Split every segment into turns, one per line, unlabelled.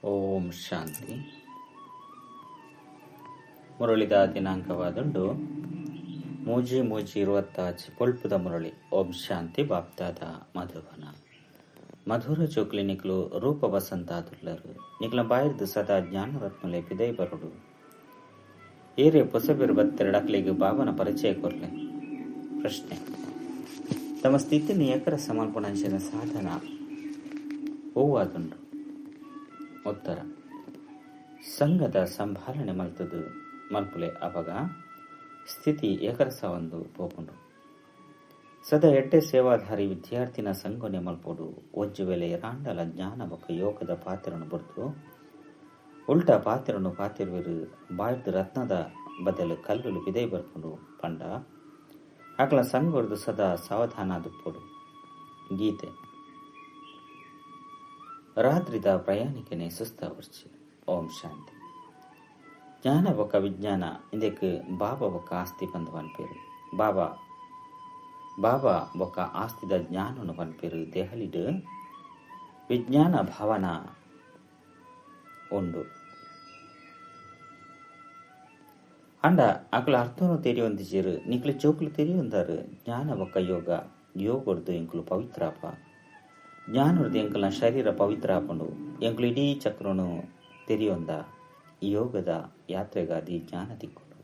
ಓಂ ಶಾಂತಿ. ಮುರಳಿದ ದಿನಾಂಕವಾದುಂಡು 3/3/28 ಪೊಲ್ಪುದ ಮುರಳಿ. ಓಂ ಶಾಂತಿ. ಬಾಪ್ತಾದ ಮಧುವನ ಮಧುರ ಜೋಕ್ಲಿ ನಿಕ್ಲು ರೂಪ ವಸಂತ ಆದುಲ್ಲರು ನಿಕ್ಲ ಬಾಯಿರ್ದು ಸದಾ ಜ್ಞಾನರತ್ನಲೆ ಪಿದೈ ಬರುಡು ಏರೆ ಪೊಸಬಿರು ಬತ್ತೆರಡಕ್ಲಿಗೆ ಬಾಬನ ಪರಿಚಯ ಕೊರ್ಲೆ. ಪ್ರಶ್ನೆ: ತಮ್ಮ ಸ್ಥಿತಿని ಏಕರ ಸಮರ್ಪಣಾಂಶದ ಸಾಧನ ಹೂವಾದುಂಡು. ಉತ್ತರ: ಸಂಘದ ಸಂಭಾಲನೆ ಮಲ್ಪುಲೆ ಅವಾಗ ಸ್ಥಿತಿ ಏಕರಸ ಒಂದು ಪೋಪುಂಡು. ಸದಾ ಎಡ್ಡೆ ಸೇವಾಧಾರಿ ವಿದ್ಯಾರ್ಥಿನ ಸಂಘನೆ ಮಲ್ಪೋಡು ಒಜ್ಜು ವೇಳೆ ರಾಂಡಲ ಜ್ಞಾನ ಬೊಕ್ಕ ಯೋಗದ ಪಾತ್ರನು ಬರೆದು ಉಲ್ಟಾ ಪಾತ್ರನು ಪಾತಿರುವಿರು ಬಾಯ್ದು ರತ್ನದ ಬದಲು ಕಲ್ಲುಲು ಬಿದೈ ಬರ್ಕೊಂಡು ಪಂಡ ಆಕಳ ಸಂಘರ್ದು ಸದಾ ಸಾವಧಾನ ದುಪ್ಪೋಡು. ಗೀತೆ: ರಾತ್ರಿದ ಪ್ರಯಾಣಿಕನೇ ಸುಸ್ತಾವರ್ಚಿ. ಓಂ ಶಾಂತಿ. ಜ್ಞಾನ ಬೊಕ್ಕ ವಿಜ್ಞಾನ ಇಂದಕ್ಕೆ ಬಾಬಾ ಬೊಕ್ಕ ಆಸ್ತಿ ಬಂದು ಪನ್ಪೇರು. ಬಾಬಾ ಬೊಕ್ಕ ಆಸ್ತಿದ ಜ್ಞಾನನು ಪನ್ಪೇರು. ದೆಹಲಿಡು ವಿಜ್ಞಾನ ಭಾವನ ಉಂಡು. ಅಂಡ ಅಕಲ ಅರ್ಥನು ತೆರಿಯೊಂದಿಜೇರು ನಿಕ್ಲು ಚೋಕ್ಲು ತೆರಿಯೊಂದಾರು. ಜ್ಞಾನ ಬೊಕ್ಕ ಯೋಗರ್ದು ಎಂಕುಲು ಪವಿತ್ರಾಪ. ಜ್ಞಾನರ್ದು ಎಂಕಲ್ನ ಶರೀರ ಪವಿತ್ರ ಆಪುಂಡು. ಎಂಕುಲು ಇಡೀ ಚಕ್ರನು ತೆರಿಯೊಂದ ಯೋಗದ ಯಾತ್ರೆಗಾದಿ ಜ್ಞಾನ ತಿಕ್ಕೊಂಡು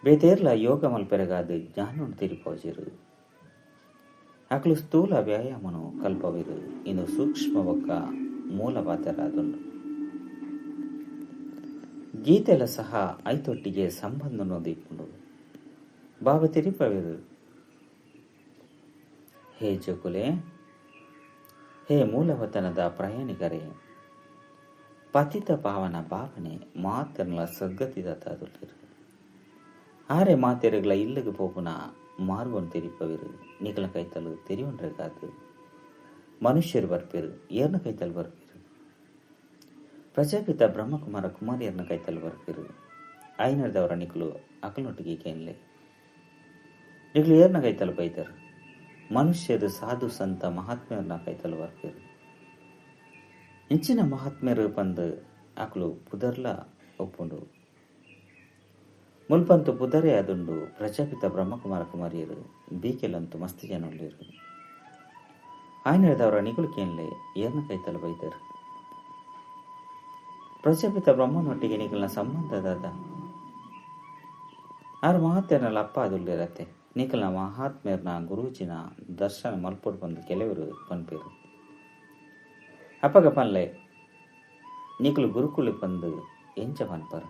ಬೇತೇರ್ಲ ಯೋಗ ಮಲ್ಪೆರಗಾದು ಜ್ಞಾನನು ತೆರಿಪೋಜೇರು. ಅಕಲು ಸ್ಥೂಲ ವ್ಯಾಯಾಮನು ಕಲ್ಪವಿರು. ಇನ್ನು ಸೂಕ್ಷ್ಮ ಬೊಕ್ಕ ಮೂಲವಾದರಾದುಂಡು. ಗೀತೆಲ ಸಹ ಐತೊಟ್ಟಿಗೆ ಸಂಬಂಧನು ದೀಪುಂಡು. ಬಾಬಾ ತಿರಿಪವಿರು. ಹೇ ಜಗುಲೆ, ಹೇ ಮೂಲವತನದ ಪ್ರಯಾಣಿಕರೇ, ಪತಿತ ಪಾವನ ಭಾವನೆ ಮಾತರ್ಲ ಸದ್ಗತಿದ ತಾದುಲ್ಲಿರು. ಆರೆ ಮಾತೆರೆಗಳ ಇಲ್ಲಿಗೆ ಪೋಪುನ ಮಾರ್ಗವನ್ನು ತೆರಿಪವಿರು. ನಿಗಲ ಕೈತಲು ತೆರಿಯೊಂಡ್ರೆಗಾದು ಮನುಷ್ಯರು ಬರ್ಪೇರು. ಏರ್ನ ಕೈತಲು ಬರ್ಪೇರು. ಪ್ರಜಾಪಿತ ಬ್ರಹ್ಮಕುಮಾರ ಕುಮಾರಿಯರ್ನ ಕೈತಲು ಬರ್ಪೇರು. ಐನರ್ದವರ ನಿಕ್ಲು ಅಕಲ್ನೊಟ್ಟಿಗೆ ಕೇನ್ಲೆ ನಿಕ್ಲು ಏರ್ನ ಕೈತಲು ಬೈದರು. ಮನುಷ್ಯರು ಸಾಧು ಸಂತ ಮಹಾತ್ಮ್ಯರನ್ನ ಕೈತಲು ಬರ್ಪೇರು. ಇಂಚಿನ ಮಹಾತ್ಮ್ಯರು ಬಂದು ಅಕಲು ಪುದರ್ಲ ಒಪ್ಪುಂಡು. ಮುಲ್ಪಂತು ಪುದರೇ ಅದುಂಡು. ಪ್ರಜಾಪಿತ ಬ್ರಹ್ಮಕುಮಾರ ಕುಮಾರಿಯರು ಬೀಕೆಲಂತು ಮಸ್ತಿ ಜನ ಉಳ್ಳೇರು. ಆಯ್ನದವರ ನಿಗುಲು ಕೇನ್ಲೆ ಏರ್ನ ಕೈತಲು ಬೈದರು. ಪ್ರಜಾಪಿತ ಬ್ರಹ್ಮನೊಟ್ಟಿಗೆ ನಿಗಲ್ನ ಸಂಬಂಧದ ಆರು ಮಹಾತ್ಮ್ಯರ್ನಲ್ಲ ಅಪ್ಪ ಅದುಲ್ಲಿರತ್ತೆ. ನಿಖಲ್ನ ಮಹಾತ್ಮ್ಯರ್ನ ಗುರೂಜಿನ ದರ್ಶನ ಮಲ್ಪೊಡು ಬಂದು ಕೆಲವರು ಪನ್ಪೇರು. ಅಪ್ಪಗ ಪನ್ಲೆ ನಿಖಲು ಗುರುಕುಲು ಬಂದು ಎಂಚ ಪನ್ಪರು.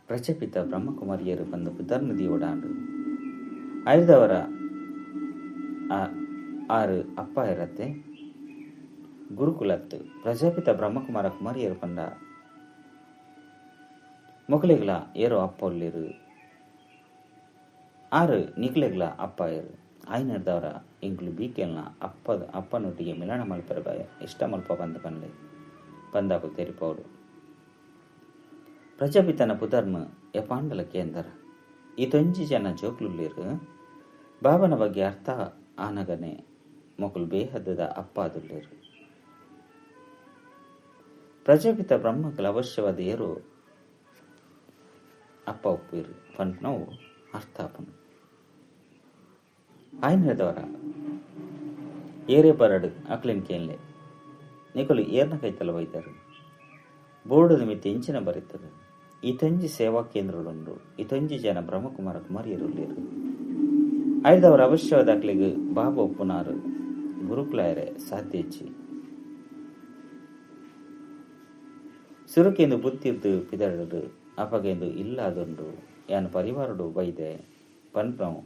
ಪ್ರಜಾಪಿತ ಬ್ರಹ್ಮಕುಮಾರಿಯರು ಬಂದು ಪುದರ್ ನದಿ ಓಡಾಂಡು ಐದವರ ಆರು ಅಪ್ಪ ಇರತ್ತೆ ಗುರುಕುಲತ್ತು. ಪ್ರಜಾಪಿತ ಬ್ರಹ್ಮಕುಮಾರ ಕುಮಾರಿಯರು ಪಂಡ ಮೊಕಲಿಗಳ ಏರೋ ಅಪ್ಪ ಒಲ್ಲಿರು. ಆರು ನಿಕ್ಲೆಗ್ಲ ಅಪ್ಪ ಇರು. ಆಯ್ನರ್ದವರ ಇಂಕ್ಲು ಬೀಕೆಲ್ನ ಅಪ್ಪನೊಟ್ಟಿಗೆ ಮಿಲನ ಮಲ್ಪರ ಇಷ್ಟ ಮಲ್ಪ ಬಂದು ಪನ್ಲೆ ಬಂದಾಕು ತೆರಿಪೋಡು. ಪ್ರಜಾಪಿತನ ಪುದರ್ಮ ಎಪಾಂಡಲ ಕೇಂದ್ರ ಈ ತೊಂಜಿ ಜನ ಜೋಕ್ಲುಲ್ಲಿರು. ಬಾಬನ ಬಗ್ಗೆ ಅರ್ಥ ಆನಗನೆ ಮೊಕಲು ಬೇಹದ್ದದ ಅಪ್ಪ ಅದುಲ್ಲಿರು. ಪ್ರಜಾಪಿತ ಬ್ರಹ್ಮಕಲ ಅವಶ್ಯವಾದ ಏರು ಅಪ್ಪ ಒಪ್ಪಿರು ಪಂಟ್ನವು ಅರ್ಥಾಪನು. ಆಯ್ನದವರ ಏರೇ ಬರಡು ಅಕ್ಲಿನ್ ಕೇನ್ಲೆ ನಿಕಲು ಏರ್ನ ಕೈತಲ ಒಯ್ದರು. ಬೋರ್ಡು ನಿಮಿತ್ತ ಇಂಚಿನ ಬರೀತದೆ. ಇತೊಂಜಿ ಸೇವಾ ಕೇಂದ್ರಡುಂಡು. ಇತೊಂಜಿ ಜನ ಬ್ರಹ್ಮಕುಮಾರ ಕುಮಾರಿಯರುಳ್ಳೇರು. ಐದವರ ಅವಶ್ಯವಾದ ಅಕ್ಲಿಗೆ ಬಾಬಾ ಒಪ್ಪುನಾರು. ಗುರುಕುಲಾಯರೆ ಸಾಧ್ಯಚ್ಚಿ ಸುರುಕೆಂದು ಬುತ್ತಿರ್ದು ಪಿದಡು ಅಪಗೆಂದು ಇಲ್ಲಾದುಂಡು ಯಾನು ಪರಿವಾರಡು ಬೈದೆ ಪನ್ಪವು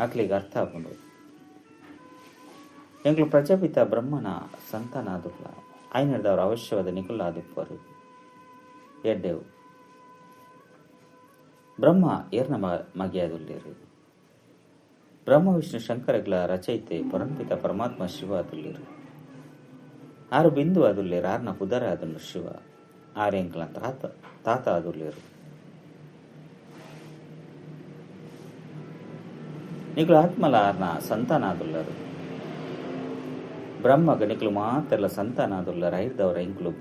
ಅಕ್ಲಿಗೆ ಅರ್ಥ ಆಪುಂಡು. ಎಂಕ್ಲು ಪ್ರಜಾಪಿತ ಬ್ರಹ್ಮನ ಸಂತಾನ ಆದುಲ್ಲ. ಐನರ್ದವರ ಅವಶ್ಯವಾದ ನಿಕುಲ ಆದುಪ್ಪರು ಎಡ್ಡೆವು. ಬ್ರಹ್ಮ ಏರ್ನ ಮಗೆಯಾದುಲ್ಲೇರು. ಬ್ರಹ್ಮ ವಿಷ್ಣು ಶಂಕರಗಳ ರಚಯಿತೆ ಪರಂಪಿತ ಪರಮಾತ್ಮ ಶಿವ ಆದುಲ್ಲೇರು. ಆರು ಬಿಂದು ಆದುಲ್ಲೇರು. ಆರ್ನ ಪುದರ ಆದುಂಡು ಶಿವ. ಆರು ಎಂಕ್ಲ ತಾತ ಆದುಲ್ಲೇರು. ನಿಕಲು ಆತ್ಮಲ ಆರ್ನ ಸಂತಾನ ಆದುಲ್ಲರು. ಬ್ರಹ್ಮಗ ನಿಕ್ಲು ಮಾತೆಲ್ಲ ಸಂತಾನಾದುಲ್ಲ ಐದವರ ಇಂಕ್ಲು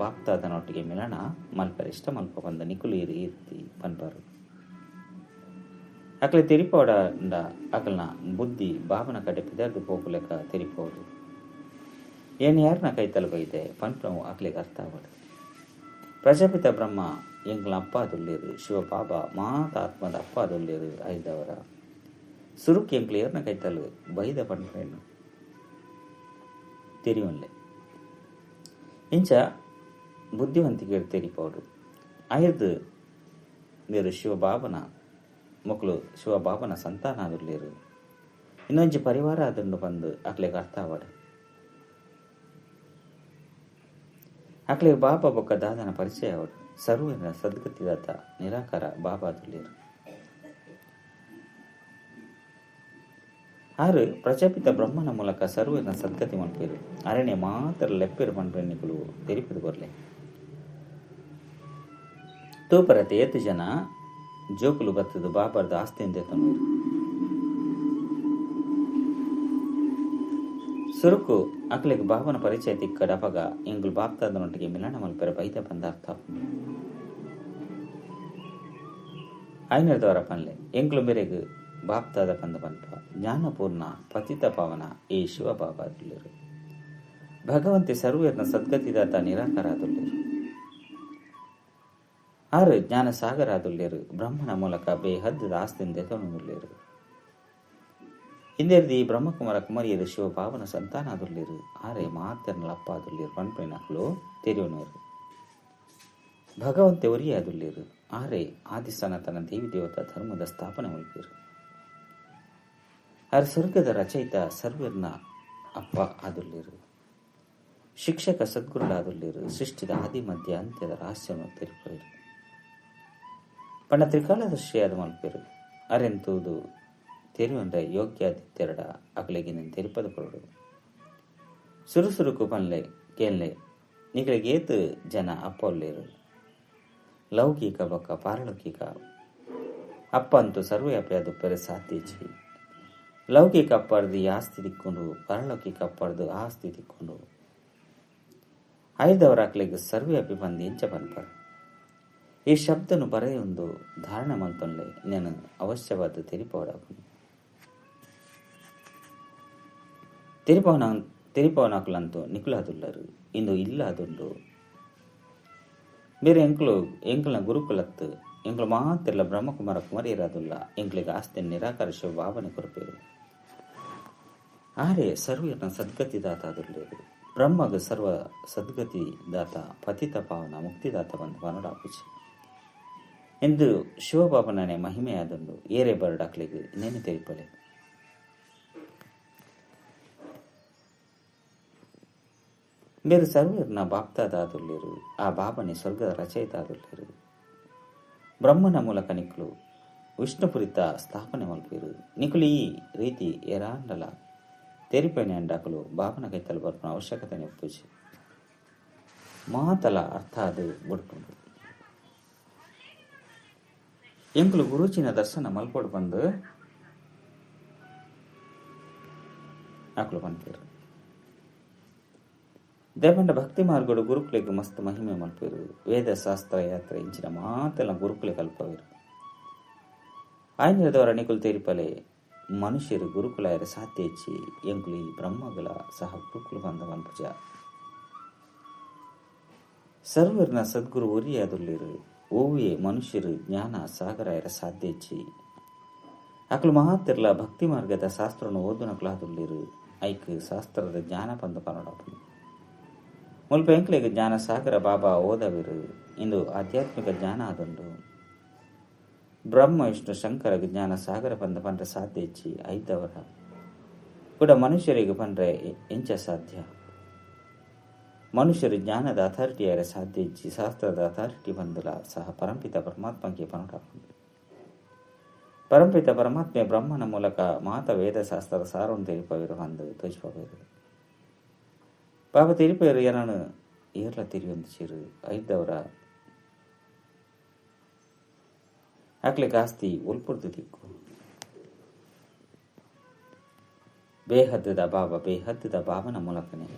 ಬಾಪ್ತಾದನೊಟ್ಟಿಗೆ ಮಿಲನ ಮಲ್ಪರ ಇಷ್ಟ ಮಲ್ಪ ಬಂದ ನಿಕುಲು ಇರ್ತಿ ಪನ್ಪರು ಅಕ್ಲೆ ತೆರಿಪೋಡ ಅಕಲ್ನ ಬುದ್ಧಿ ಬಾಬನ ಕಡೆ ಪಿದರ್ದು ಪೋಪುಲೆಕ ತೆರಿಪೋಡು ಏನು ಯಾರನ್ನ ಕೈತಲು ಬೈದೆ ಪನ್ಪವು ಅಕ್ಲೆಗೆ ಅರ್ಥ ಆಗೋದು. ಪ್ರಜಾಪಿತ ಬ್ರಹ್ಮ ಎಂಗ್ಲ ಅಪ್ಪ ಅದುಲ್ಲೇರು, ಶಿವ ಬಾಬಾ ಮಾತಾತ್ಮದ ಅಪ್ಪ ಅದುಲ್ಲೇರು ಐದವರ ಸುರುಕ್ ಎಂಗ್ಲು ಏರ್ನ ಕೈತಲು ಬೈದ ಪನ್ಪೇನು ತೆರಿಯುನ್ಲೆ ಇಂಚ ಬುದ್ಧಿವಂತಿಕೆ ತೆರಿಪೋಡು ಐದು మీరు ಶಿವಬಾಬನ ಮಕ್ಕಳು ಶಿವಬಾಬನ ಸಂತಾನ ಆದುಲ್ಲೇರು ಇನ್ನೊಂಜಿ ಪರಿವಾರ ಅದನ್ನು ಬಂದು ಅಕ್ಲೆಗೆ ಅರ್ಥ ಆವಡು. ಅಕ್ಲೆಗೆ ಬಾಬಾ ಬೊಕ್ಕ ದಾದನ ಪರಿಚಯ ಆವಡು. ಸರ್ವನ ಸದ್ಗತಿದಾತ ನಿರಾಕಾರ ಬಾಬಾ ಆದುಲ್ಲೇರು. ಆರು ಪ್ರಜಾಪಿತ ಬ್ರಹ್ಮನ ಮೂಲಕ ಸರ್ವನ ಸದ್ಗತಿ ಮನ್ಪೇರು ಅರಣ್ಯ ಮಾತ್ರ ಲೆಪ್ಪೇರು ಪನ್ಪೆನ್ನಿಕಲು ತೆರಿಪದು ಬರ್ಲೆ ತೂಪರತೆ ಏತು ಜನ ಜೋಕುಲು ಬತ್ತದು ಬಾಬಾರ್ದ ಆಸ್ತಿಯಿಂದ ತಂದರು ಸುರುಕು ಅಕ್ಲೆಗೆ ಬಾಬನ ಪರಿಚಯ ತಿಕ್ಕಡ ಅಪಗ ಎಂಗುಲು ಬಾಪ್ತಾದನೊಟ್ಟಿಗೆ ಮಿಲನ ಮಲ್ಪೆರ ಬೈದ ಬಂದಾರ್ಥ ಐನರ್ದವರ ಪನ್ಲೆ ಎಂಗುಲು ಮೇರೆಗೆ ಬಾಪ್ತಾದ ಪಂದ ಪನ್ಪ ಜ್ಞಾನಪೂರ್ಣ ಪತಿತ ಪಾವನ ಈ ಶಿವ ಬಾಬಾ ಅದುಲ್ಲೇರು. ಭಗವಂತಿ ಸರ್ವೇರ್ನ ಸದ್ಗತಿದಾತ ನಿರಾಕಾರ ಅದುಲ್ಲೇರು. ಆರು ಜ್ಞಾನ ಸಾಗರ ಅದುಲ್ಲೇರು. ಬ್ರಹ್ಮನ ಮೂಲಕ ಬೇಹದ್ದದ ಆಸ್ತಿಯಿಂದ ತೊಣುಲ್ಲೇರು. ಹಿಂದೆರ್ದಿ ಬ್ರಹ್ಮಕುಮಾರ ಕುಮಾರಿಯರು ಶಿವ ಬಾಬನ ಸಂತಾನ ಅದುಲ್ಲೇರು. ಆರೆ ಮಾತೆರ್ನಲ ಅಪ್ಪ ಅದುಲ್ಲೇರು ಪನ್ಪೆನಕ್ಲು ತೆರಿಯೋನೇರು. ಭಗವಂತೆ ಒರಿಯ ಅದುಲ್ಲೇರು. ಆರೆ ಆದಿ ಸನಾತನ ದೇವಿ ದೇವತಾ ಧರ್ಮದ ಸ್ಥಾಪನೆ ಮಲ್ಪೇರು. ಆರು ಸ್ವರ್ಗದ ರಚಯಿತ ಸರ್ವರ್ನ ಅಪ್ಪ ಆದುಲ್ಲೇರು. ಶಿಕ್ಷಕ ಸದ್ಗುರುಡಾದುಲ್ಲೇರು. ಸೃಷ್ಟಿದ ಆದಿ ಮಧ್ಯ ಅಂತ್ಯದ ರಹಸ್ಯವನ್ನು ತೆರಿಪೇರು. ಪಂಡ ತ್ರಿಕಾಲದರ್ಶಿಯಾದ ಮಲ್ಪೇರು. ಅರೆಂತೂದು ತೆರಿಯುಂಡ ಯೋಗ್ಯಾದಿತ್ಯರಡ ಅಗಲಿಗಿನ ತೆರಿಪದ ಕೊರಡು ಸುರುಸುರುಕು ಪನ್ಲೆ ಕೇನ್ಲೆ ನಿಗಳಿಗೆ ಏತು ಜನ ಅಪ್ಪ ಒಲ್ಲೇರು. ಲೌಕಿಕ ಬೊಕ್ಕ ಪಾರಲೌಕಿಕ ಅಪ್ಪ ಅಂತೂ ಸರ್ವೇ ಅಪ್ಪ ಪೆರೆ ಸಾತ್ಯಚಿ ಲೌಕಿಕ ಅಪ್ಪರ್ದು ಈ ಆಸ್ತಿ ತಿಕ್ಕೊಂಡು ಪರಲೌಕಿಕ ಅಪ್ಪರ್ದು ಆಸ್ತಿ ತಿಕ್ಕೊಂಡು ಐದವರ ಅಕ್ಲೆಗೆ ಸರ್ವೇ ಅಪ್ಪಿ ಬಂದು ಎಂಚ ಪನ್ಪರ್ ಈ ಶಬ್ದನು ಬರೆಯೊಂದು ಧಾರಣ ಮಲ್ತೊನ್ಲೆ నేను ಅವಶ್ಯವಾದ ತೆರಿಪವನಾಕುಲಂತೂ ನಿಕುಲಾದುಲ್ಲರು ಇಂದು ಇಲ್ಲ ಅದುಂಡು ಬೇರೆ ಎಂಕ್ಲನ ಗುರುಕುಲತ್ತು ಎಂಕ್ಲು ಮಾತೆಲ್ಲ ಬ್ರಹ್ಮಕುಮಾರ ಕುಮಾರಿಯರಾದುಲ್ಲ ಎಂಕ್ಲಿಗೆ ಆಸ್ತಿ ನಿರಾಕಾರ ಶಿವ ಬಾಬನೆ ಕೊರಪೇರು. ಆರೆ ಸರ್ವನ ಸದ್ಗತಿದಾತ ಅದುಲ್ಲೇರು. ಬ್ರಹ್ಮಗ ಸರ್ವ ಸದ್ಗತಿದಾತ ಪತಿತ ಪಾವನ ಮುಕ್ತಿದಾತ ಬಂದು ಪನಡಾಪುಚಿ ಎಂದು ಶಿವಬಾಬನೇ ಮಹಿಮೆಯಾದಂಡು ಏರೆ ಬರಡಾಕ್ಲಿಗೆ ನೇನು ತೆರಿಪಲೆ ಬೇರೆ ಸರ್ವರ್ನ ಬಾಪ್ತಾದ ಆದುಲ್ಲೇರು. ಆ ಬಾಬನೆ ಸ್ವರ್ಗದ ರಚಯಿತ ಆದುಲ್ಲೇರು. ಬ್ರಹ್ಮನ ಮೂಲಕ ನಿಕ್ಲು ವಿಷ್ಣುಪುರಿತ ಸ್ಥಾಪನೆ ಮಲ್ಪೇರು. ನಿಕುಲು ಈ ರೀತಿ ಎರಾಂಡಲ ತೆರಿಪೇನೆ ಅಂಡಾಕಲು ಬಾಬನ ಕೈತಲು ಬರ್ಪನ ಅವಶ್ಯಕತೆ ನೆಪ್ಪುಜಿ ಮಾತಲ ಅರ್ಥ ಅದು ಬುಡ್ಕೊಂಡು ಎಂಕುಲು ಗುರುಚಿನ ದರ್ಶನ ಮಲ್ಪೊಡು ಬಂದು ಆಕಲು ಪನ್ಪೇರು. ದೇವಂಡ ಭಕ್ತಿ ಮಾರ್ಗಡು ಗುರುಕುಲಿಗೆ ಮಸ್ತ್ ಮಹಿಮೆ ಮಲ್ಪೇರು. ವೇದ ಶಾಸ್ತ್ರ ಯಾತ್ರೆ ಇಂಚಿನ ಮಾತೆಲ್ಲ ಗುರುಕುಲೆ ಕಲ್ಪವೇರು. ಆಯ್ನದವರ ನಿಕುಲು ತೆರಿಪಲೆ ಮನುಷ್ಯರು ಗುರುಕುಲಾಯರ ಸಾಧ್ಯ ಹೆಚ್ಚಿ ಎಂಕುಲಿ ಬ್ರಹ್ಮಗಳ ಸಹ ಗುರುಕುಲು ಬಂದ ಮನ್ಪುಜ ಸರ್ವರ್ನ ಸದ್ಗುರು ಒರಿಯಾದುಲ್ಲೇರು. ಓವಿಯೇ ಮನುಷ್ಯರು ಜ್ಞಾನ ಸಾಗರಾಯರ ಸಾಧ್ಯ ಹೆಚ್ಚಿ ಅಕಲು ಮಹಾತಿರ್ಲ ಭಕ್ತಿ ಮಾರ್ಗದ ಶಾಸ್ತ್ರವನ್ನು ಓದುನಕಲಾದುಲ್ಲೇರು. ಐಕ್ ಶಾಸ್ತ್ರದ ಜ್ಞಾನ ಪಂದ ಪನಡಾಪು ಮುಲ್ಪ ಎಂಕ್ಲೆಗೆ ಜ್ಞಾನ ಸಾಗರ ಬಾಬಾ ಓದವಿರು. ಇಂದು ಆಧ್ಯಾತ್ಮಿಕ ಜ್ಞಾನ ಆದುಂಡು. ಬ್ರಹ್ಮ ವಿಷ್ಣು ಶಂಕರ ಜ್ಞಾನ ಸಾಗರ ಪಂದ ಪಂಡ್ರೆ ಸಾಧ್ಯ ಹೆಚ್ಚಿ ಐದವರ ಕೂಡ ಮನುಷ್ಯರಿಗೆ ಪಂಡ್ರೆ ಎಂಚ ಸಾಧ್ಯ. ಮನುಷ್ಯರು ಜ್ಞಾನದ ಅಥಾರಿಟಿಯಾರ ಸಾಧ್ಯ ಹೆಚ್ಚಿ ಶಾಸ್ತ್ರದ ಅಥಾರಿಟಿ ಬಂದಲ ಸಹ ಪರಂಪಿತ ಪರಮಾತ್ಮಕ್ಕೆ ಪನಡಾಪು ಪರಂಪಿತ ಪರಮಾತ್ಮೆ ಬ್ರಹ್ಮನ ಮೂಲಕ ಮಾತ ವೇದ ಶಾಸ್ತ್ರದ ಸಾರವನ್ನು ತೆರಿಪವಿರು ಬಂದು ತೋಚಿಪವೇರು. ಬಾಬಾ ತೆರಿಪೇರು ಏನಾನು ಏರ್ಲ ತಿರಿಯೊಂದಿಸಿರು ಐದವರ ಅಕ್ಲೆ ಆಸ್ತಿ ಒಲ್ಪುರ್ದು ದಿಕ್ಕು ಬೇಹದ್ದದ ಬಾಬಾ ಬೇಹದ್ದದ ಬಾಬನ ಮೂಲಕನೇ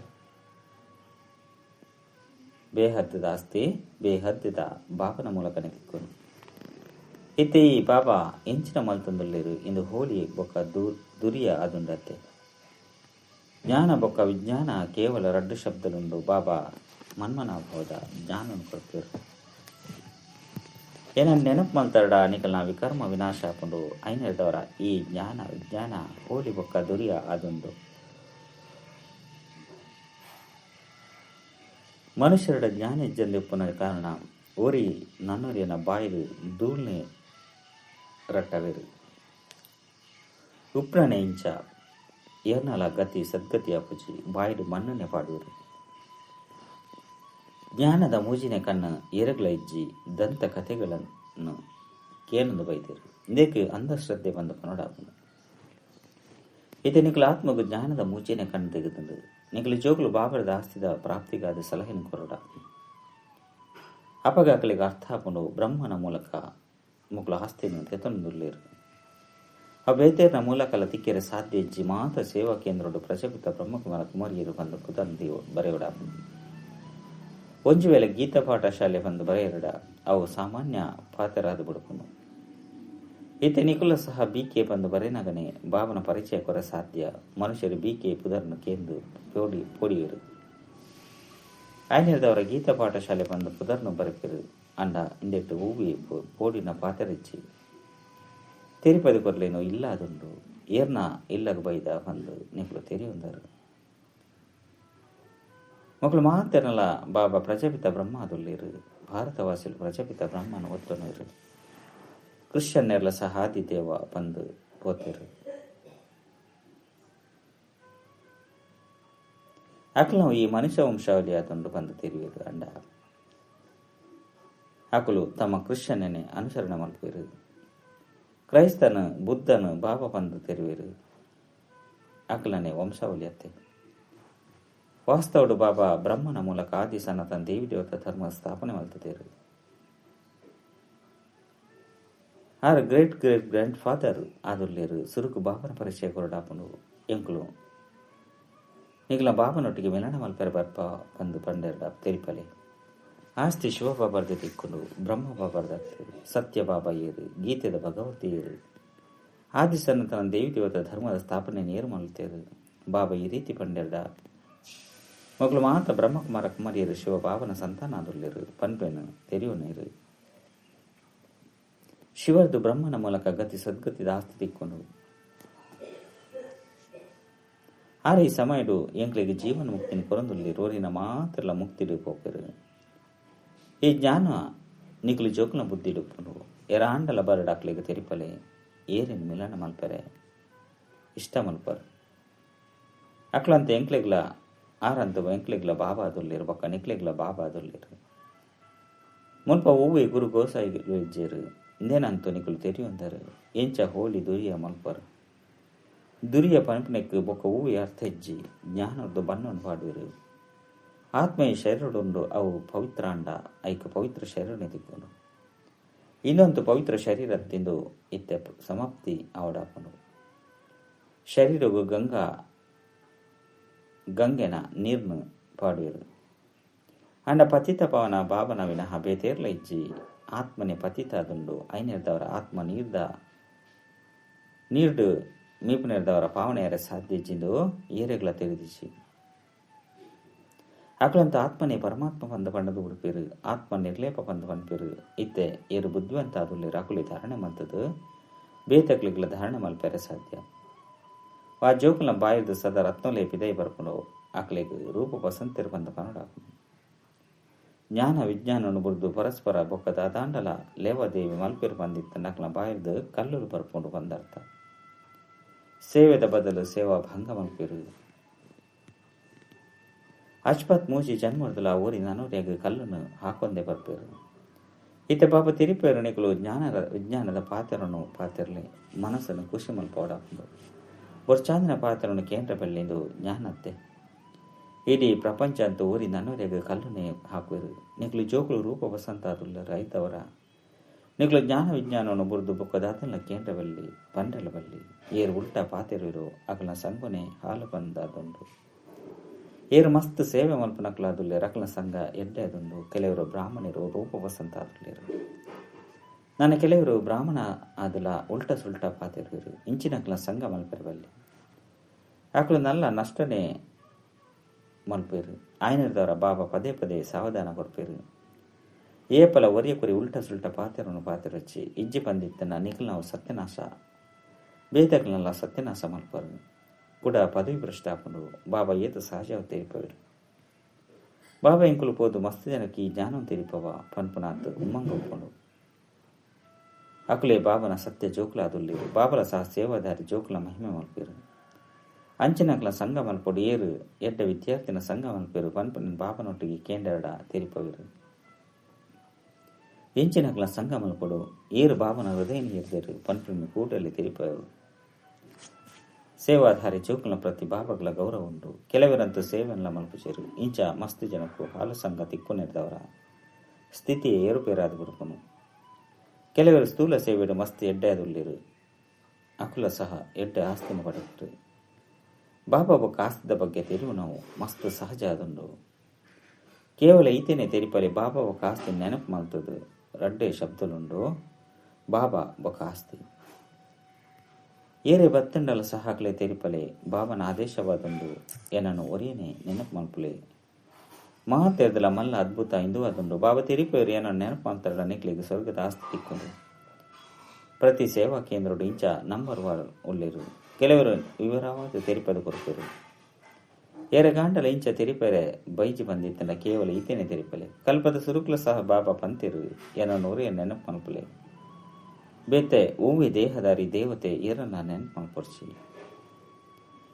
ಬೇಹದ್ದದ ಆಸ್ತಿ ಬೇಹದ್ದದ ಬಾಬನ ಮೂಲಕನೇ ತಿಕ್ಕೋನು ಇತ್ತೆ ಈ ಬಾಬಾ ಎಂಚಿನ ಮಲ್ತೊಂದುಲ್ಲೆರು ಇಂದು ಹೋಲಿ ಬೊಕ್ಕ ದುರಿಯ ಅದುಂಡತ್ತೆ ಜ್ಞಾನ ಬೊಕ್ಕ ವಿಜ್ಞಾನ ಕೇವಲ 2 ಶಬ್ದಲುಂಡು ಬಾಬಾ ಮನ್ಮನಾಭವದ ಜ್ಞಾನನು ಕೊಡ್ತೀರು ಏನನ್ನು ನೆನಪು ಮಲ್ತರಡ ನಿಕಲ್ನ ವಿಕರ್ಮ ವಿನಾಶ ಹಾಕೊಂಡು ಐನರ್ದವರ ಈ ಜ್ಞಾನ ವಿಜ್ಞಾನ ಹೋಲಿ ಬೊಕ್ಕ ದುರಿಯ ಅದೊಂದು ಮನುಷ್ಯರಡ ಜ್ಞಾನ ಇಜ್ಜಂದಿಪ್ಪುನ ಕಾರಣ ಓರಿ ನನ್ನೊರಿಯನ ಬಾಯಿಲು ಧೂಳ್ನೆ ರಟ್ಟವೇರು ಉಪ್ರನೆ ಇಂಚ ಏರ್ನಲ ಗತಿ ಸದ್ಗತಿ ಅಪ್ಪುಜಿ ಬಾಯಿಲು ಮಣ್ಣನೆ ಪಾಡುವರು ಜ್ಞಾನದ ಮೂಜಿನ ಕಣ್ಣ ಎರಗಲ ಇಜ್ಜಿ ದಂತ ಕಥೆಗಳನ್ನು ಕೇನೊಂದು ಬೈದರು ಇದಕ್ಕೆ ಅಂಧಶ್ರದ್ಧೆ ಬಂದು ಪನೋಡಾಪನು ಇದು ನಿಖಲ ಆತ್ಮಗೂ ಜ್ಞಾನದ ಮೂಜಿನ ಕಣ್ಣು ತೆಗೆದುಂಡು ನಿಖಲು ಜೋಗುಲು ಬಾಬರದ ಆಸ್ತಿದ ಪ್ರಾಪ್ತಿಗಾದ ಸಲಹೆನ ಕೊರಡ ಅಪಗಾಕಲಿಗೆ ಅರ್ಥ ಹಾಕೊಂಡು ಬ್ರಹ್ಮನ ಮೂಲಕ ಮುಕ್ಲ ಆಸ್ತಿಯನ್ನು ತೆತ್ತೊಂದುಲ್ಲೇರು ಆ ಬೇತೇರ್ನ ಮೂಲಕಲ ತಿಕ್ಕೆರೆ ಸಾಧ್ಯ ಇಜ್ಜಿ ಮಾತ್ರ ಸೇವಾ ಕೇಂದ್ರಡು ಪ್ರಜಾಪಿತ ಬ್ರಹ್ಮಕುಮಾರ ಕುಮಾರಿಯರು ಬಂದು ಕುದಂದಿ ಬರೆಯೋಡ ಒಂಜು ವೇಳೆ ಗೀತಾ ಪಾಠ ಶಾಲೆ ಬಂದು ಬರೆಯರಡ ಅವು ಸಾಮಾನ್ಯ ಪಾತ್ರರಾದ ಬಿಡುಕನು ಈತ ನಿಕುಲ ಸಹ ಬಿಕೆ ಬಂದು ಬರೆನಗನೆ ಬಾಬನ ಪರಿಚಯ ಕೊರ ಸಾಧ್ಯ ಮನುಷ್ಯರು ಬಿಕೆ ಪುದರ್ನು ಕೇಂದು ಪೋಡಿಯರು ಆಯ್ನೆದವರ ಗೀತಾ ಪಾಠ ಶಾಲೆ ಬಂದು ಪುದರ್ನು ಬರಪಿರು ಅಂಡ ಇಂದೆಟ್ಟು ಹೂವಿ ಪೋಡಿನ ಪಾತರಿಚ್ಚಿ ತೆರಿಪದು ಕೊರ್ಲೇನೋ ಇಲ್ಲ ಅದುಂಡು ಏರ್ನ ಇಲ್ಲಗ ಬೈದ ಬಂದು ನಿಕಲು ತೆರೆಯೊಂದರು ಮಕ್ಕಳು ಮಾತೇನಲ್ಲ ಬಾಬಾ ಪ್ರಜಾಪಿತ ಬ್ರಹ್ಮ ಅದುಲ್ಲಿರು ಭಾರತವಾಸಿಲು ಪ್ರಜಾಪಿತ ಬ್ರಹ್ಮನ ಒತ್ತನರು ಕ್ರಿಶ್ಚಿಯನ್ನೆಲ್ಲ ಸಹ ಆದಿದೇವ ಬಂದು ಓದ್ತಿರು ಅಕಲು ನಾವು ಈ ಮನುಷ್ಯ ವಂಶಾವಳಿ ಅದೊಂದು ಬಂದು ತಿರುವಿರು ಅಂಡ ಅಕಲು ತಮ್ಮ ಕ್ರಿಶ್ಚಿಯನ್ನೇ ಅನುಸರಣೆ ಮಲ್ಪಿರು ಕ್ರೈಸ್ತನು ಬುದ್ಧನು ಬಾಬಾ ಬಂದು ತೆರುವಿರು ಅಕಲನೆ ವಂಶಾವಳಿ ಅತ್ತೆ ವಾಸ್ತವಡು ಬಾಬಾ ಬ್ರಹ್ಮನ ಮೂಲಕ ಆದಿ ಸನಾತನ ದೇವಿ ದೇವತಾ ಧರ್ಮ ಸ್ಥಾಪನೆ ಮಾಡ್ತಿದ್ದೇರು our great great grandfather ಆದುಲ್ಲೇರು ಸುರುಕು ಬಾಬನ ಪರಿಚಯ ಕೊರಡಾಪನು ಎಂಕುಲು ನಿಗಲ ಬಾಬನೊಟ್ಟಿಗೆ ಮಿಲನ ಮಲ್ಪೆರ ಬರ್ಪ ಬಂದು ಪಂಡೆರಡ ತೆರಿಪಲೆ ಆಸ್ತಿ ಶಿವಬಾಬರ್ದು ತಿಕ್ಕೊಂಡು ಬ್ರಹ್ಮ ಬಾಬರ್ದ ಸತ್ಯ ಬಾಬಾ ಏರು ಗೀತೆದ ಭಗವತಿ ಏರು ಆದಿ ಸನಾತನ ದೇವಿ ದೇವತಾ ಧರ್ಮದ ಸ್ಥಾಪನೆ ನೇರು ಮಲ್ತೇರು ಬಾಬಾ ಈ ರೀತಿ ಪಂಡೆರಡ ಮಗಳು ಮಾತ ಬ್ರಹ್ಮಕುಮಾರ ಕುಮಾರಿಯರು ಶಿವಬಾಬನ ಸಂತಾನ ಆದುಲ್ಲೇರು ಪನ್ಪೆನು ತೆರೆಯೋನೇರು ಶಿವರ್ದು ಬ್ರಹ್ಮನ ಮೂಲಕ ಗತಿ ಸದ್ಗತಿದ ಆಸ್ತಿ ತಿಕ್ಕೊಂಡು ಆರೆ ಈ ಸಮಯಡು ಎಂಕ್ಲಿಗೆ ಜೀವನ ಮುಕ್ತಿನ ಕೊರಂದುಲ್ಲಿ ರೋರಿನ ಮಾತ್ರಲ ಮುಕ್ತಿಡು ಪೋಪೆರು ಈ ಜ್ಞಾನ ನಿಕ್ಲು ಜೋಕುನ ಬುದ್ಧಿಡುಪ್ಪುನು ಎರಾಂಡಲ ಬರಡಾಕ್ಲಿಗೆ ತೆರಿಪಲೆ ಏರಿನ ಮಿಲನ ಮಲ್ಪೆರೆ ಇಷ್ಟ ಮಲ್ಪರು ಅಕ್ಲಂತ ಎಂಕ್ಲೆಗ್ಲ ಆರಂತ ಎಂಕ್ಲೆಗ್ಲ ಬಾಬಾ ಅದುಲ್ಲಿರು ಬೊಕ್ಕ ನಿಕ್ಲೆಗ್ಲ ಬಾಬಾ ಅದುಲ್ಲಿರು ಮುಲ್ಪ ಹೂವಿ ಗುರು ಗೋಸಾಯಿ ಇಜ್ಜೇರು ಇಂದೇನಂತೂ ನಿಕುಲು ತೆರೆಯೊಂದರು ಎಂಚ ಹೋಲಿ ದುರಿಯ ಮಲ್ಪರು ದುರಿಯ ಪಂಪನೆಕ್ಕು ಬೊಕ್ಕ ಹೂವಿ ಅರ್ಥ ಇಜ್ಜಿ ಜ್ಞಾನದ್ದು ಬಣ್ಣವನ್ನು ಪಾಡುವರು ಆತ್ಮೀಯ ಶರೀರಡುಂಡು ಅವು ಪವಿತ್ರಾಂಡ ಐಕ ಪವಿತ್ರ ಶರೀರನೆ ತಿಕ್ಕೊಂಡು ಇನ್ನೊಂದು ಪವಿತ್ರ ಶರೀರ ತಿಂದು ಇತ್ತೆ ಸಮಾಪ್ತಿ ಅವಡಾಪನು ಶರೀರವು ಗಂಗೆನ ನೀರ್ನು ಪಾಡುವರು ಅಂಡ ಪತಿತ ಪವನ ಬಾಬನ ವಿನಃ ಬೇತೇರ್ಲ ಇಜ್ಜಿ ಆತ್ಮನೆ ಪತಿತಾದುಂಡು ಐನೆರ್ದವರ ಆತ್ಮ ನೀರ್ಡು ಮೀಪುನೆರ್ದವರ ಪಾವನೆಯರ ಸಾಧ್ಯ ಇಜ್ಜಿಂದು ಏರೆಗ್ಲ ತೆಗೆದಿಚ್ಚಿ ಅಕಲಂತ ಆತ್ಮನೆ ಪರಮಾತ್ಮ ಬಂದ ಪಂಡದು ಉಡುಪಿರು ಆತ್ಮ ನಿರ್ಲೇಪ ಬಂದು ಪನ್ಪಿರು ಇತ್ತೆ ಏರು ಬುದ್ಧಿವಂತ ಅದುಲ್ಲಿ ರಾಕುಲಿ ಧಾರಣೆ ಮಲ್ತದು ಬೇತಕ್ಲಿಗ್ಲ ಧಾರಣೆ ಮಲ್ಪೆರೆ ಸಾಧ್ಯ ಆ ಜೋಕುಲ ಬಾಯಿದು ಸದಾ ರತ್ನಲೇಪಿದೆ ಬರ್ಕೊಂಡು ಆಕಲಿಗೆ ರೂಪ ವಸಂತಿರು ಬಂದ ಪನಡ ಜ್ಞಾನ ವಿಜ್ಞಾನನು ಬುರ್ದು ಪರಸ್ಪರ ಬೊಕ್ಕದ ದಾಂಡಲ ಲೇವಾದೇವಿ ಮಲ್ಪಿರು ಬಂದಿತ್ತ ನಕ್ಲ ಬಾಯಿರ್ದು ಕಲ್ಲುರು ಬರ್ಕೊಂಡು ಬಂದರ್ಥ ಸೇವೆದ ಬದಲು ಸೇವಾ ಭಂಗ ಮಲ್ಪಿರು ಅಚ್ಪತ್ ಮೂಜಿ ಜನ್ಮರ್ದಲ ಊರಿನ ಅನೂರ್ಯಾಗ ಕಲ್ಲನ್ನು ಹಾಕೊಂಡೆ ಬರ್ಪೇರು ಇತ್ತೆ ಪಾಪ ತಿರಿಪೇರು ನಿಕಲು ವಿಜ್ಞಾನದ ಪಾತ್ರನು ಪಾತಿರಲಿ ಮನಸ್ಸನ್ನು ಖುಷಿ ಮಲ್ಪೋಡಾಕೊಂಡು ಬೊರ್ಚಾಂದಿನ ಪಾತ್ರನು ಕೇಂದ್ರ ಬೆಳ್ಳಿಂದು ಜ್ಞಾನತ್ತೆ ಇಡೀ ಪ್ರಪಂಚ ಅಂತೂ ಊರಿನ ಅನೂರ್ಯಾಗ ಕಲ್ಲನ್ನೇ ಹಾಕುವರು ನಿಕಲು ಜೋಕುಲು ರೂಪ ವಸಂತ ಅದುಲ್ಲ ರೈತವರ ನಿಕ್ಲು ಜ್ಞಾನ ವಿಜ್ಞಾನವನ್ನು ಬುರ್ದು ಬೊಕ್ಕದಾತನ ಕೇಂದ್ರವಲ್ಲಿ ಪಂಡಲವಲ್ಲಿ ಏರು ಉಲ್ಟಾ ಪಾತಿರುವಿರು ಅಕಲ್ನ ಸಂಘನೆ ಹಾಲು ಬಂದಾದುಂಡು. ಏರು ಮಸ್ತ್ ಸೇವೆ ಮಲ್ಪನಕ್ಲಾದುಲ್ಲೆ ರಕಲ್ನ ಸಂಘ ಎಡ್ಡೆ ಅದುಂಡು. ಕೆಲವರು ಬ್ರಾಹ್ಮಣರು ರೂಪ ವಸಂತ ಆದುಲ್ಲೇರು. ನನ್ನ ಕೆಲವರು ಬ್ರಾಹ್ಮಣ ಆದುಲ ಉಲ್ಟ ಸುಲ್ಟ ಪಾತಿರುವಿರು ಇಂಚಿನಕ್ಲ ಸಂಘ ಮಲ್ಪೆರವಲ್ಲಿ ಅಕಲು ನಲ್ಲ ನಷ್ಟನೇ ಮಲ್ಪೇರು. ಆಯ್ನದವರ ಬಾಬಾ ಪದೇ ಪದೇ ಸಾವಧಾನ ಕೊಡ್ಪೇರು. ಏಪಲ ಒರಿಯ ಕುರಿ ಉಲ್ಟ ಸುಲ್ಟ ಪಾತಿರನ್ನು ಪಾತಿರಚ್ಚಿ ಇಜ್ಜಿ ಬಂದಿತ್ತನ ನಿಖಲ್ ನಾವು ಸತ್ಯನಾಶ ಬೇತಕ್ಲನೆಲ್ಲ ಸತ್ಯನಾಶ ಮಲ್ಪರು ಕೂಡ ಪದವಿ ಭ್ರಷ್ಟ ಹಾಕೊಂಡು ಬಾಬಾ ಏತು ಸಹಜ ತೆರಿಪವರು. ಬಾಬಾ ಇಂಕುಲು ಪೋದು ಮಸ್ತ್ ಜನಕ್ಕೆ ಈ ಜ್ಞಾನ ತೆರಿಪವ ಪನ್ಪುನಾತ್ ಉಮ್ಮಂಗ ಒಪ್ಕೊಂಡು ಅಕುಲೆ ಬಾಬನ ಸತ್ಯ ಜೋಕ್ಲಾದುಲ್ಲಿ ಬಾಬಲ ಸಹ ಸೇವಾದಾರಿ ಜೋಕ್ಲ ಮಹಿಮೆ ಮಲ್ಪೇರು. ಅಂಚಿನಕ್ಲ ಸಂಘ ಮಲ್ಪೊಡು ಏರು ಎಡ್ಡ ವಿದ್ಯಾರ್ಥಿನ ಸಂಘ ಮಲ್ಪೇರು ಪನ್ಪನ ಬಾಬನೊಟ್ಟಿಗೆ ಕೇಂದ್ರಡ ತೆರಿಪವಿರು. ಎಂಚಿನಕ್ಲ ಸಂಘ ಮಲ್ಪೊಡು ಏರು ಬಾಬನ ಹೃದಯ ನೀರ್ದೇರು ಪನ್ಪನ ಕೂಟಲ್ಲಿ ತೆರಿಪವರು. ಸೇವಾಧಾರಿ ಜೋಕ್ಲ ಪ್ರತಿ ಬಾಬಗಳ ಗೌರವ ಉಂಟು. ಕೆಲವರಂತೂ ಸೇವೆಲ್ಲ ಮಲ್ಪುಚೇರು. ಇಂಚ ಮಸ್ತ್ ಜನಕ್ಕೂ ಹಾಲು ಸಂಘ ತಿಕ್ಕುನೆದ್ದವರ ಸ್ಥಿತಿ ಏರುಪೇರಾದ ಬುಡುಪನು. ಕೆಲವರು ಸ್ಥೂಲ ಸೇವೆಡು ಮಸ್ತ್ ಎಡ್ಡೆ ಅದುಲ್ಲಿರು ಅಕುಲ ಸಹ ಎಡ್ಡೆ ಆಸ್ತಿನ ಪಡೆದರು. ಬಾಬಾ ಬೊಕ್ಕ ಆಸ್ತಿದ ಬಗ್ಗೆ ತೆರಿವು ನಾವು ಮಸ್ತ್ ಸಹಜ ಅದುಂಡು. ಕೇವಲ ಈತೇನೆ ತೆರಿಪಲಿ ಬಾಬಾ ಬೊಕ್ಕ ಆಸ್ತಿ ನೆನಪು ಮಲ್ತದು ರಡ್ಡೆ ಶಬ್ದಲುಂಡು. ಬಾಬಾ ಬೊಕ್ಕ ಆಸ್ತಿ ಏರೆ ಬತ್ತಂಡಲ ಸಹಾಕ್ಲೆ ತೆರಿಪಲೆ ಬಾಬನ ಆದೇಶವಾದುಂಡು ಏನನ್ನು ಒರಿಯನೆ ನೆನಪು ಮಲ್ಪುಲೆ ಮಹಾತೇರ್ದಲ ಮಲ್ಲ ಅದ್ಭುತ ಇಂದು ಅದುಂಡು. ಬಾಬಾ ತೆರಿಪೇರು ಏನನ್ನು ನೆನಪು ಮಲ್ತಾರ ನಿಕ್ಲಿಗೆ ಸ್ವರ್ಗದ ಆಸ್ತಿ ತಿಕ್ಕೊಂಡು ಪ್ರತಿ ಸೇವಾ ಕೇಂದ್ರಡು ಇಂಚ ನಂಬರ್ ವಾರ್ ಉಳ್ಳಿರು. ಕೆಲವರು ವಿವರವಾದ ತೆರಿಪದ ಕೊರಪೇರು. ಏರೆ ಗಾಂಡಲ ಇಂಚ ತೆರಿಪರೆ ಬೈಜಿ ಬಂದಿತ್ತಂಡ ಕೇವಲ ಈತೇನೆ ತೆರಿಪಲೆ ಕಲ್ಪದ ಸುರುಕ್ಲ ಸಹ ಬಾಬಾ ಪಂತಿರು ಏನನ್ನು ಒರಿಯ ನೆನಪು ಮಲ್ಪುಲೆ ಬೇತೆ ಹೂವಿ ದೇಹದಾರಿ ದೇವತೆ ಏರನ್ನ ನೆನಪು ಮಲ್ಪೊರ್ಚಿ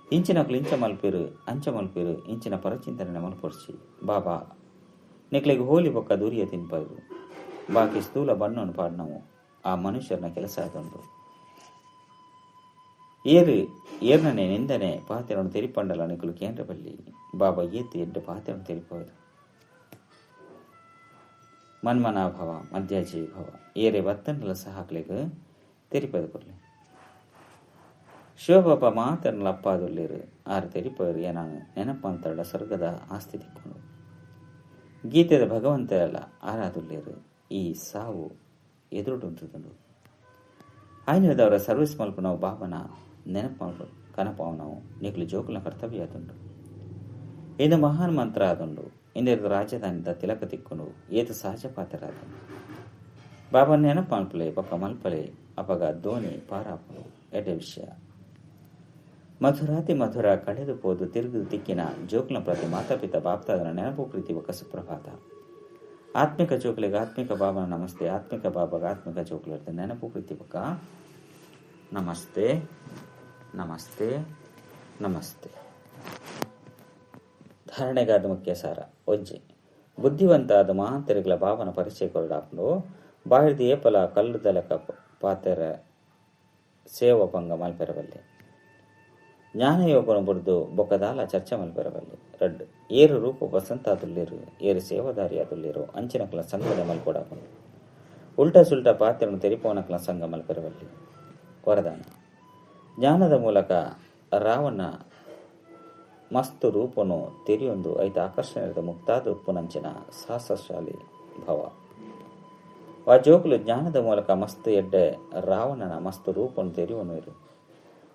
ಇಂಚಿನಕ್ಲು ಇಂಚ ಮಲ್ಪೇರು ಅಂಚ ಮಲ್ಪೇರು ಇಂಚಿನ ಪರಚಿಂತನೆ ಮಲ್ಪೊರ್ಚಿ ಬಾಬಾ ನಿಕ್ಲಿಗೆ ಹೋಲಿ ಬೊಕ್ಕ ದುರಿಯ ತಿನ್ಪರು. ಬಾಕಿ ಸ್ಥೂಲ ಬಣ್ಣವನ್ನು ಪಾಡ್ನವು ಆ ಮನುಷ್ಯರನ್ನ ಕೆಲಸ ಆದುಂಡು. ಏರ್ನನೆ ನಿಂದನೆ ಪಾತೆರನ್ನು ತೆರಿಪಂಡಲ ನಿಕಲು ಕೇಂದ್ರ ಬಲ್ಲಿ ಬಾಬಾ ಏತು ಎಡ್ಡೆ ಪಾತೆರನ್ನು ತೆರಿಪವರು. ಮನ್ಮನಾಭವ ಮಧ್ಯಾಜೀ ಭವ ಏರೆ ಬತ್ತಂಡಲ ಸಹಾಕ್ಲೆಗೆ ತೆರಿಪದ ಕೊರ್ಲೆ ಶಿವಬಾಬಾ ಮಾತರ್ನಲ ಅಪ್ಪಾದುಲ್ಲೇರು ಆರು ತೆರಿಪವರು ಏನಾನು ನೆನಪು ಅಂತಡ ಸ್ವರ್ಗದ ಆಸ್ತಿ ತಿಕ್ಕೊಂಡು ಗೀತೆದ ಭಗವಂತರಲ್ಲ ಆರಾದುಲ್ಲೇರು ಈ ಸಾವು ಎದುರುಡುಂಟುದುಂಡು. ಆಯ್ನದವರ ಸರ್ವಿಸ್ ಮಲ್ಪ ನಾವು ಬಾಬನ ನೆನಪು ಮಲ್ಪ ಕನಪಾವು ನಾವು ನಿಕ್ಲು ಜೋಕುಲ ಕರ್ತವ್ಯ ಆದುಂಡು. ಇದು ಮಹಾನ್ ಮಂತ್ರ ಆದುಂಡು. ಇಂದಿರದ ರಾಜಧಾನಿದ ತಿಲಕ ತಿಕ್ಕೊಂಡು ಏತು ಸಹಜ ಪಾತ್ರರಾದುಂಡು. ಬಾಬನ ನೆನಪು ಮಲ್ಪಲೆ ಬೊಕ್ಕ ಮಲ್ಪಲೆ ಅಪಗ ದೋಣಿ ಪಾರಾಪಲು ಎಡ್ಡೆ ವಿಷಯ ಮಧುರಾತಿ ಮಧುರ ಕಳೆದು ಪೋದು ತಿರುಗಿದು ತಿಕ್ಕಿನ ಜೋಕ್ಲ ಪ್ರತಿ ಮಾತಾಪಿತ ಬಾಪ್ತಾದನ ನೆನಪು ಪ್ರೀತಿ ಬೊಕ್ಕ ಸುಪ್ರಭಾತ. ಆತ್ಮಿಕ ಜೋಕ್ಲಿಗೆ ಆತ್ಮಿಕ ಬಾಬನ ನಮಸ್ತೆ. ಆತ್ಮಿಕ ಬಾಬಾಗ ಆತ್ಮಿಕ ಜೋಕ್ಲಿರ್ತ ನೆನಪು ಪ್ರೀತಿ ಬೊಕ್ಕ ನಮಸ್ತೆ ನಮಸ್ತೆ ನಮಸ್ತೆ. ಧಾರಣೆಗಾದ ಮುಖ್ಯ ಸಾರ ಒಜ್ಜೆ ಬುದ್ಧಿವಂತ ಆದ ಮಹಾಂತರಿಗಳ ಬಾಬನ ಪರಿಚಯ ಕೊರಡಾಕೊಂಡು ಬಾಹಿರ್ದು ಏಪಲ ಕಲ್ಲು ದಲಕ ಪಾತೆರ ಸೇವಪಂಗ ಮಲ್ಪೆರಬಲ್ಲೆ ಜ್ಞಾನಯೋಗನ ಬುಡ್ದು ಬೊಕ್ಕದಾಲ ಚರ್ಚೆ ಮಲ್ಪೆರಬಲ್ಲೆ ರಡ್ ಏರು ರೂಪ ವಸಂತಾದುಲ್ಲಿರು ಏರು ಸೇವಾದಾರಿ ಆದುಲ್ಲಿರು ಅಂಚಿನಕ್ಲ ಸಂಘದ ಮಲ್ಕೊಡಾಕೊಂಡು ಉಲ್ಟಾ ಸುಲ್ಟಾ ಪಾತೆರನ್ನು ತೆರಿಪವನಕ್ಲ ಸಂಘ ಮಲ್ಪೆರಬಲ್ಲೆ ವರದಾನ ಜ್ಞಾನದ ಮೂಲಕ ರಾವಣ ಮಸ್ತ್ ರೂಪನು ತೆರಿಯೊಂದು ಐತ ಆಕರ್ಷಣೆದ ಮುಕ್ತಾದ ಉಪ್ಪುನಂಚಿನ ಸಾಹಸಶಾಲಿ ಭವ ವಾ ಜೋಕುಲು ಜ್ಞಾನದ ಮೂಲಕ ಮಸ್ತ್ ಎಡ್ಡೆ ರಾವಣನ ಮಸ್ತ್ ರೂಪನು ತೆರಿವನು ಇರು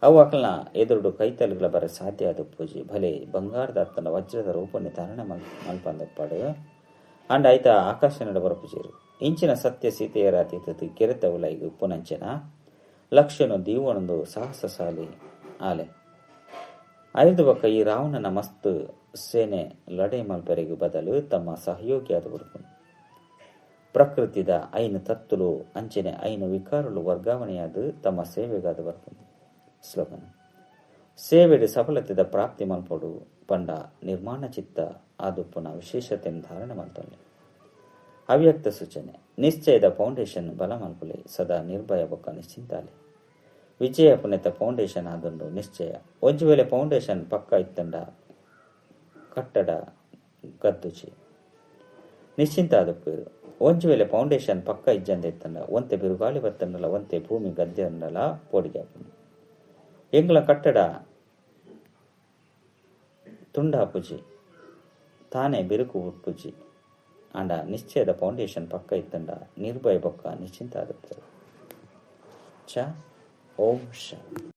ಅವು ಅಕಲ್ನ ಎದುರುಡು ಕೈತಲುಗಳ ಬರ ಸಾಧ್ಯ ಆದ ಪೂಜಿ ಭಲೆ ಬಂಗಾರದ ಅತ್ತನ ವಜ್ರದ ರೂಪನೆ ಧಾರಣೆ ಮಲ್ಪಂದಪ್ಪಾಡು ಅಂಡ ಐತ ಆಕರ್ಷಣೆಡ ಬರಪುಜೀರು ಇಂಚಿನ ಸತ್ಯ ಸೀತೆಯರ ತೀತತಿ ಕೆರೆತವುಲೈಗೆ ಉಪ್ಪುನಂಚಿನ ಲಕ್ಷನು ದೀವನೊಂದು ಸಾಹಸಶಾಲಿ ಆಲೆ ಐದು ಬೊಕ್ಕ ಈ ರಾವಣನ ಮಸ್ತ್ ಸೇನೆ ಲಡೆ ಮಲ್ಪೆರೆಗೆ ಬದಲು ತಮ್ಮ ಸಹಯೋಗಿಯಾದ ಬರುಕು ಪ್ರಕೃತಿದ ಐನು ತತ್ತುಲು ಅಂಚನೆ ಐನು ವಿಕಾರಲು ವರ್ಗಾವಣೆಯಾದ ತಮ್ಮ ಸೇವೆಗಾದ ಬರುಕು. ಸ್ಲೋಗನ್ ಸೇವೆಡು ಸಫಲತೆದ ಪ್ರಾಪ್ತಿ ಮಲ್ಪಡು ಪಂಡ ನಿರ್ಮಾಣ ಚಿತ್ತ ಆದುಪ್ಪುನ ವಿಶೇಷತೆಯನ್ನು ಧಾರಣೆ ಮಲ್ತೊಲ್ಲೆ. ಅವ್ಯಕ್ತ ಸೂಚನೆ ನಿಶ್ಚಯದ ಫೌಂಡೇಶನ್ ಬಲ ಮಲ್ಪುಲೆ ಸದಾ ನಿರ್ಭಯ ಬೊಕ್ಕ ನಿಶ್ಚಿಂತಾಲೆ ವಿಜಯ ಪುನೆತ ಫೌಂಡೇಶನ್ ಆದುಂಡು ನಿಶ್ಚಯ ಒಂಜಿ ವೇಳೆ ಫೌಂಡೇಶನ್ ಪಕ್ಕ ಇತ್ತಂಡ ಕಟ್ಟಡ ಗದ್ದುಚಿ ನಿಶ್ಚಿಂತ ಆದುಪ್ಪೇರು ಒಂಜಿ ವೇಳೆ ಫೌಂಡೇಶನ್ ಪಕ್ಕ ಇಜ್ಜಂದ ಇತ್ತಂಡ ಒಂತೆ ಬಿರುಗಾಳಿ ಬತ್ತಂಡಲ ಒಂತೆ ಭೂಮಿ ಗದ್ದೆ ಅಂಡಲ ಪೋಡಿಗೆ ಹಾಪುಂಡು. ಎಂಗ್ಲ ಕಟ್ಟಡ ತುಂಡಾಪುಜಿ ತಾನೇ ಬಿರುಕು ಉಪ್ಪುಜಿ ಅಂಡ ನಿಶ್ಚಯದ ಫೌಂಡೇಶನ್ ಪಕ್ಕ ಇತ್ತಂಡ ನಿರ್ಭಯ ಪಕ್ಕ ನಿಶ್ಚಿಂತ ಆಗುತ್ತದೆ. ಓಂ ಶಾಂತಿ.